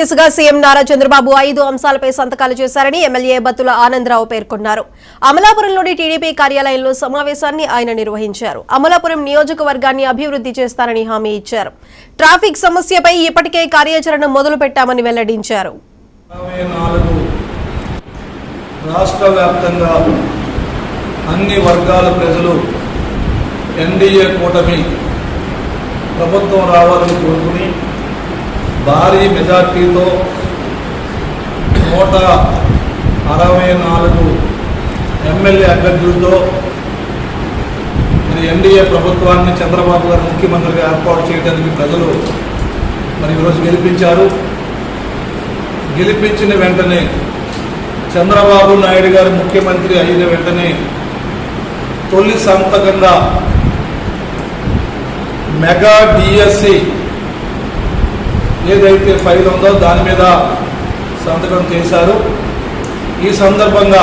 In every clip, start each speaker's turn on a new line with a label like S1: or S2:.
S1: గా సీఎం నారా చంద్రబాబు 5 అంశాలపై సంతకాలు చేశారని ఎమ్మెల్యే బత్తుల ఆనందరావు పేర్కొన్నారు. అమలాపురంలోని టీడీపీ కార్యాలయంలో సమావేశాన్ని ఆయన నిర్వహించారు. అమలాపురం నియోజకవర్గాన్ని అభివృద్ధి చేస్తారని హామీ ఇచ్చారు. ట్రాఫిక్ సమస్యపై ఇప్పటికే కార్యాచరణ మొదలు పెట్టామని వెల్లడించారు.
S2: రాష్ట్ర వ్యాప్తంగా అన్ని వర్గాల ప్రజలు ఎన్డీఏ కూటమి ప్రభుత్వం రావాలని కోరుకుని భారీ మెజార్టీతో 164 ఎమ్మెల్యే అభ్యర్థులతో మరి ఎన్డీఏ ప్రభుత్వాన్ని చంద్రబాబు గారు ముఖ్యమంత్రిగా ఏర్పాటు చేయడానికి ప్రజలు మరి ఈరోజు గెలిపించారు. గెలిపించిన వెంటనే చంద్రబాబు నాయుడు గారు ముఖ్యమంత్రి అయిన వెంటనే తొలి సంతకంగా మెగా డిఎస్సి ఏదైతే ఫైల్ ఉందో దాని మీద సంతకం చేశారు. ఈ సందర్భంగా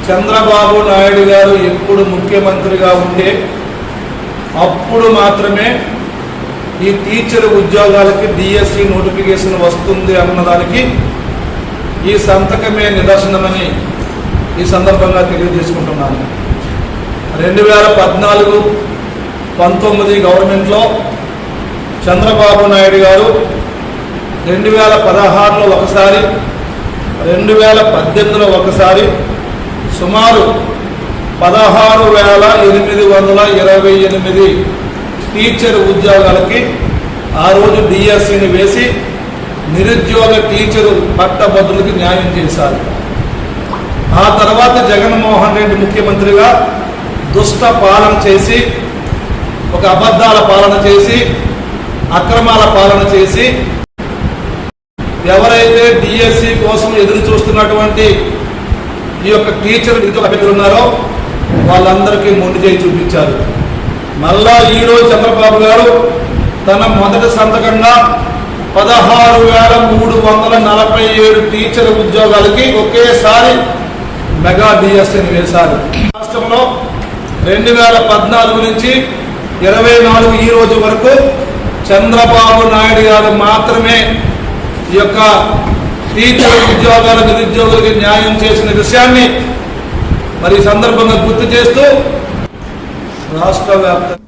S2: చంద్రబాబు నాయుడు గారు ఎప్పుడు ముఖ్యమంత్రిగా ఉంటే అప్పుడు మాత్రమే ఈ టీచర్ ఉద్యోగాలకి డిఎస్సి నోటిఫికేషన్ వస్తుంది అన్నదానికి ఈ సంతకమే నిదర్శనమని ఈ సందర్భంగా తెలియజేసుకుంటున్నాను. 2014-19 గవర్నమెంట్లో చంద్రబాబు నాయుడు గారు 2016లో ఒకసారి, 2018లో ఒకసారి సుమారు 16,828 టీచర్ ఉద్యోగాలకి ఆ రోజు డిఎస్సిని వేసి నిరుద్యోగ టీచరు పట్టభద్రులకి న్యాయం చేశారు. ఆ తర్వాత జగన్మోహన్ రెడ్డి ముఖ్యమంత్రిగా దుష్ట పాలన చేసి, ఒక అబద్ధాల పాలన చేసి, అక్రమాల పాలన చేసి ఎవరైతే డిఎస్సి కోసం ఎదురు చూస్తున్నటువంటి ఈ యొక్క టీచర్ అభ్యర్థులు ఉన్నారో వాళ్ళందరికీ మొండి చేయి చూపించారు. మళ్ళా ఈరోజు చంద్రబాబు గారు తన మొదటి సంతకంగా 16,347 టీచర్ ఉద్యోగాలకి ఒకేసారి మెగా డిఎస్సిని వేశారు. రాష్ట్రంలో 2014 నుంచి 24 ఈ రోజు వరకు చంద్రబాబు నాయుడు గారు మాత్రమే ఈ యొక్క టీచర్ ఉద్యోగాల నిరుద్యోగులకి న్యాయం చేసిన విషయాన్ని మరి సందర్భంగా గుర్తు చేస్తూ రాష్ట్ర వ్యాప్తంగా